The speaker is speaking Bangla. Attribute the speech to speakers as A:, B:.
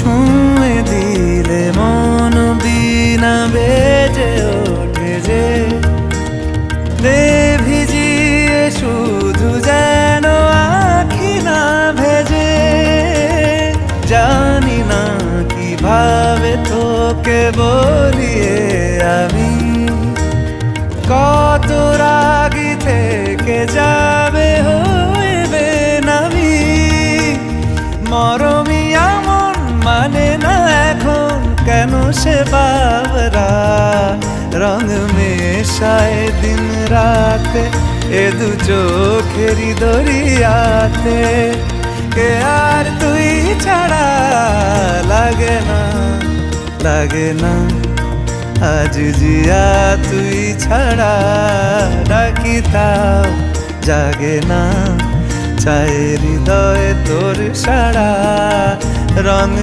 A: ছুঁয়ে দিলে মন বিনা বেজে ওঠে যে দে ভিজিয়ে শুধু যেন আখি না ভেজে। জানি না কিভাবে তোকে বলিয়ে আমি কত রাগি থেকে যাবে হইবে নামি। মরমি এমন মানে না এখন কেন সে বাবরা রং মেশায় দিন রাতে এ দু চোখেরি দরিয়াতে। কে আর তুই ছাড়া লাগে না লাগে না আজ জিয়া তুই ছাড়া ডাকি তাও জাগে না। চায় হৃদয় তোর সারা রং